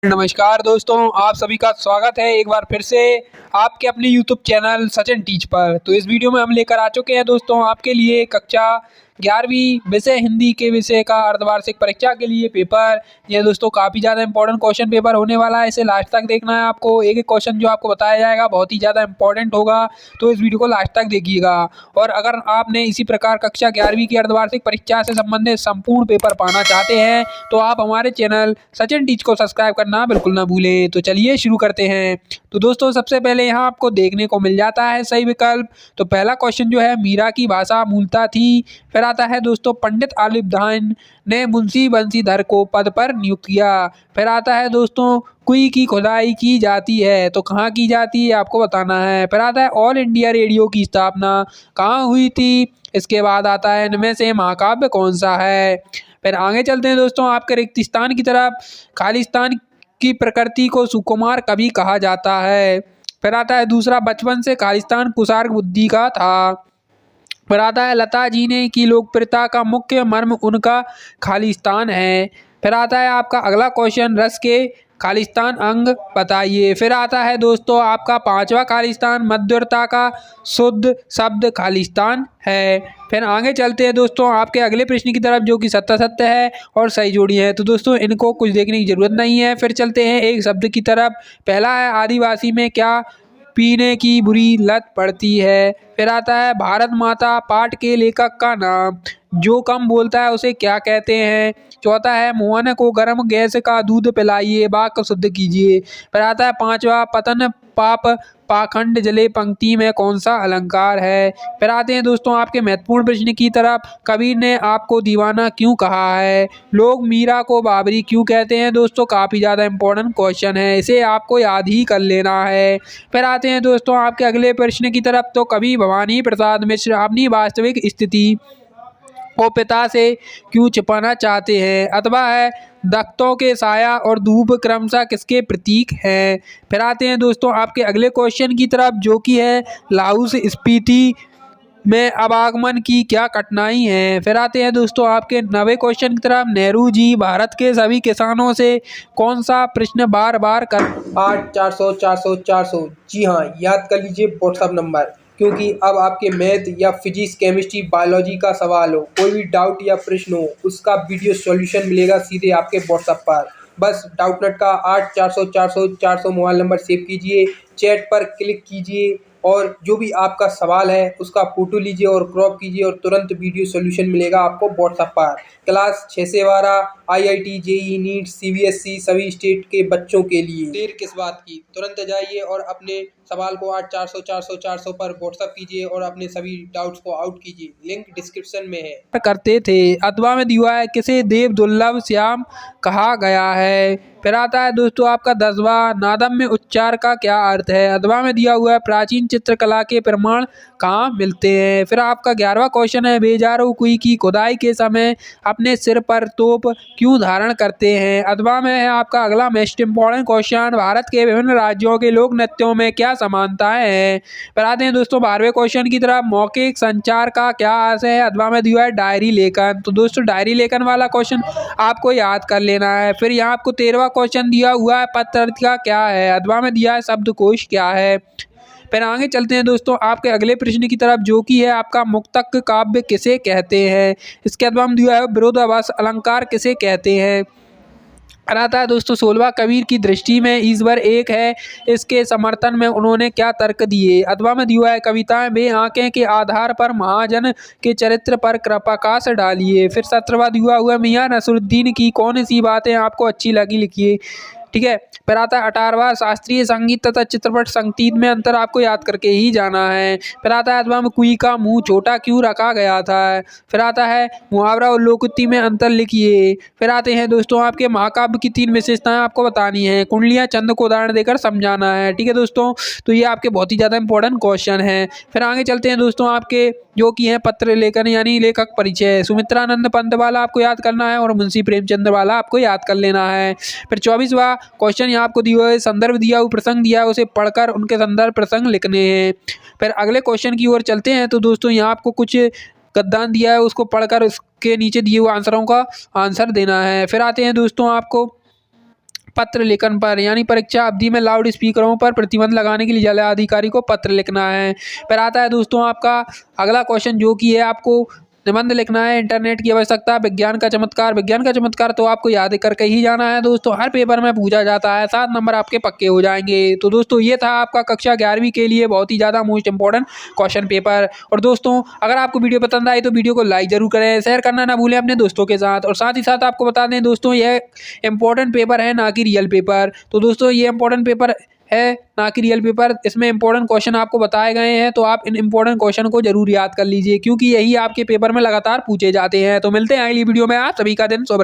नमस्कार दोस्तों, आप सभी का स्वागत है एक बार फिर से आपके अपने YouTube चैनल सचिन टीच पर। तो इस वीडियो में हम लेकर आ चुके हैं दोस्तों आपके लिए कक्षा 11वीं विषय हिंदी के विषय का अर्धवार्षिक परीक्षा के लिए पेपर। ये दोस्तों काफ़ी ज़्यादा इंपॉर्टेंट क्वेश्चन पेपर होने वाला है, इसे लास्ट तक देखना है आपको। एक एक क्वेश्चन जो आपको बताया जाएगा बहुत ही ज़्यादा इंपॉर्टेंट होगा, तो इस वीडियो को लास्ट तक देखिएगा। और अगर आपने इसी प्रकार कक्षा 11वीं की अर्धवार्षिक परीक्षा से संबंधित संपूर्ण पेपर पाना चाहते हैं तो आप हमारे चैनल सचिन टीच को सब्सक्राइब करना बिल्कुल ना भूलें। तो चलिए शुरू करते हैं। तो दोस्तों सबसे पहले यहाँ आपको देखने को मिल जाता है सही विकल्प। तो पहला क्वेश्चन जो है मीरा की भाषा मूलतः थी। फिर आता है दोस्तों पंडित आलिफ धान ने मुंशी बंशीधर को पद पर नियुक्त किया। फिर आता है दोस्तों कुई की खुदाई की जाती है, तो कहाँ की जाती है आपको बताना है। फिर आता है ऑल इंडिया रेडियो की स्थापना कहाँ हुई थी। इसके बाद आता है इनमें से महाकाव्य कौन सा है। फिर आगे चलते हैं दोस्तों आपके रिक्तिस्तान की तरफ। खालिस्तान की प्रकृति को सुकुमार कवि कहा जाता है। फिर आता है दूसरा बचपन से खालिस्तान कुशार्क बुद्धि का था। फिर आता है लता जी ने की लोकप्रियता का मुख्य मर्म उनका खालिस्तान है। फिर आता है आपका अगला क्वेश्चन रस के खालिस्तान अंग बताइए। फिर आता है दोस्तों आपका पांचवा खालिस्तान मध्यवर्ता का शुद्ध शब्द खालिस्तान है। फिर आगे चलते हैं दोस्तों आपके अगले प्रश्न की तरफ जो कि सत्य सत्य है और सही जोड़ी है। तो दोस्तों इनको कुछ देखने की जरूरत नहीं है। फिर चलते हैं एक शब्द की तरफ। पहला है आदिवासी में क्या पीने की बुरी लत पड़ती है। फिर आता है भारत माता पाठ के लेखक का नाम। जो कम बोलता है उसे क्या कहते हैं। चौथा है मोहन को गर्म गैस का दूध पिलाइए, वाक्य शुद्ध कीजिए। फिर आता है पांचवा पतन पाप पाखंड जले पंक्ति में कौन सा अलंकार है। फिर आते हैं दोस्तों आपके महत्वपूर्ण प्रश्न की तरफ। कबीर ने आपको दीवाना क्यों कहा है। लोग मीरा को बाबरी क्यों कहते हैं। दोस्तों काफ़ी ज़्यादा इंपॉर्टेंट क्वेश्चन है, इसे आपको याद ही कर लेना है। फिर आते हैं दोस्तों आपके अगले प्रश्न की तरफ। तो कवि भवानी प्रसाद मिश्र अपनी वास्तविक स्थिति को पिता से क्यों छिपाना चाहते हैं। अथवा है दख्तों के साया और धूप क्रमशः किसके प्रतीक हैं। फिर आते हैं दोस्तों आपके अगले क्वेश्चन की तरफ जो कि है लाहौल से स्पीति में आवागमन की क्या कठिनाई है। फिर आते हैं दोस्तों आपके 9वें क्वेश्चन की तरफ। नेहरू जी भारत के सभी किसानों से कौन सा प्रश्न बार बार कर 8 400 400 400। जी हाँ, याद कर लीजिए व्हाट्सअप नंबर, क्योंकि अब आपके मैथ या फिजिक्स केमिस्ट्री बायोलॉजी का सवाल हो, कोई भी डाउट या प्रश्न हो, उसका वीडियो सॉल्यूशन मिलेगा सीधे आपके व्हाट्सएप पर। बस डाउटनेट का 8 400 400 400 मोबाइल नंबर सेव कीजिए, चैट पर क्लिक कीजिए और जो भी आपका सवाल है उसका फोटो लीजिए और क्रॉप कीजिए और तुरंत वीडियो सॉल्यूशन मिलेगा आपको व्हाट्सएप पर। क्लास 6 से 12 आईआईटी जेईई नीट सीबीएसई सभी स्टेट के बच्चों के लिए। देर किस बात की, तुरंत जाइए और अपने सवाल को 8 400 400 400 पर व्हाट्सएप कीजिए और अपने सभी डाउट्स को आउट कीजिए, लिंक डिस्क्रिप्शन में है। करते थे। अथवा में दिया है किसे देव दुर्लभ श्याम कहा गया है। फिर आता है दोस्तों आपका 10वां नादम में उच्चार का क्या अर्थ है। अथवा में दिया हुआ है प्राचीन चित्रकला के प्रमाण कहाँ मिलते हैं। फिर आपका 11वां क्वेश्चन है बेजारो कुई की खुदाई के समय अपने सिर पर तोप क्यों धारण करते हैं। अथवा में है आपका अगला मोस्ट इम्पॉर्टेंट क्वेश्चन भारत के विभिन्न राज्यों के लोक नृत्यों में क्या समानताएं हैं। फिर आते हैं दोस्तों 12वें क्वेश्चन की तरफ। मौखिक संचार का क्या अर्थ है। अथवा में दिया है डायरी लेखन। तो दोस्तों डायरी लेखन वाला क्वेश्चन आपको याद कर लेना है। फिर यहाँ आपको 13वां क्वेश्चन दिया हुआ है पत्रकारिता क्या है। अथवा में दिया है शब्दकोश क्या है। फिर आगे चलते हैं दोस्तों आपके अगले प्रश्न की तरफ जो कि है आपका मुक्तक काव्य किसे कहते हैं। इसके अथवा में दिया है विरोधाभास अलंकार किसे कहते हैं। आता है दोस्तों 16वां कबीर की दृष्टि में ईश्वर एक है, इसके समर्थन में उन्होंने क्या तर्क दिए। अथवा में दिया है कविताएं बे आंखें के आधार पर महाजन के चरित्र पर प्रकाश डालिए। फिर 17वां दिया हुआ मियां नसरुद्दीन की कौन सी बातें आपको अच्छी लगी लिखिए। ठीक है। फिर आता है 18वां शास्त्रीय संगीत तथा चित्रपट संगीत में अंतर आपको याद करके ही जाना है। फिर आता है अथवा में कुई का मुंह छोटा क्यों रखा गया था। फिर आता है मुहावरा और लोकोक्ति में अंतर लिखिए। फिर आते हैं दोस्तों आपके महाकाव्य की 3 विशेषताएं आपको बतानी है, कुंडलियां छंद को उदाहरण देकर समझाना है। ठीक है दोस्तों, तो ये आपके बहुत ही ज़्यादा इंपॉर्टेंट क्वेश्चन है। फिर आगे चलते हैं दोस्तों आपके जो कि है पत्र लेखन यानी लेखक परिचय। सुमित्रानंद पंत वाला आपको याद करना है और मुंशी प्रेमचंद वाला आपको याद कर लेना है। फिर 24वां क्वेश्चन यहाँ आपको दिया है संदर्भ दिया हुआ प्रसंग दिया है, उसे पढ़कर उनके संदर्भ प्रसंग लिखने हैं। फिर अगले क्वेश्चन की ओर चलते हैं। तो दोस्तों यहाँ आपको कुछ गद्दान दिया है, उसको पढ़कर उसके नीचे दिए हुए आंसरों का आंसर देना है। फिर आते हैं दोस्तों आपको पत्र लेखन पर, यानी परीक्षा अवधि में लाउड स्पीकरों पर प्रतिबंध लगाने के लिए जिलाधिकारी को पत्र लिखना है। फिर आता है दोस्तों आपका अगला क्वेश्चन, जो कि है आपको निबंध लिखना है, इंटरनेट की आवश्यकता, विज्ञान का चमत्कार। विज्ञान का चमत्कार तो आपको याद करके ही जाना है दोस्तों, हर पेपर में पूछा जाता है, 7 नंबर आपके पक्के हो जाएंगे। तो दोस्तों ये था आपका कक्षा 11वीं के लिए बहुत ही ज़्यादा मोस्ट इंपॉर्टेंट क्वेश्चन पेपर। और दोस्तों अगर आपको वीडियो पसंद आई तो वीडियो को लाइक जरूर करें, शेयर करना ना भूलें अपने दोस्तों के साथ। और साथ ही साथ आपको बता दें दोस्तों, यह इंपॉर्टेंट पेपर है, ना कि रियल पेपर। तो दोस्तों ये इंपॉर्टेंट पेपर है, ना कि रियल पेपर। इसमें इंपॉर्टेंट क्वेश्चन आपको बताए गए हैं, तो आप इन इंपॉर्टेंट क्वेश्चन को जरूर याद कर लीजिए, क्योंकि यही आपके पेपर में लगातार पूछे जाते हैं। तो मिलते हैं अगली वीडियो में, आप सभी का दिन शुभ।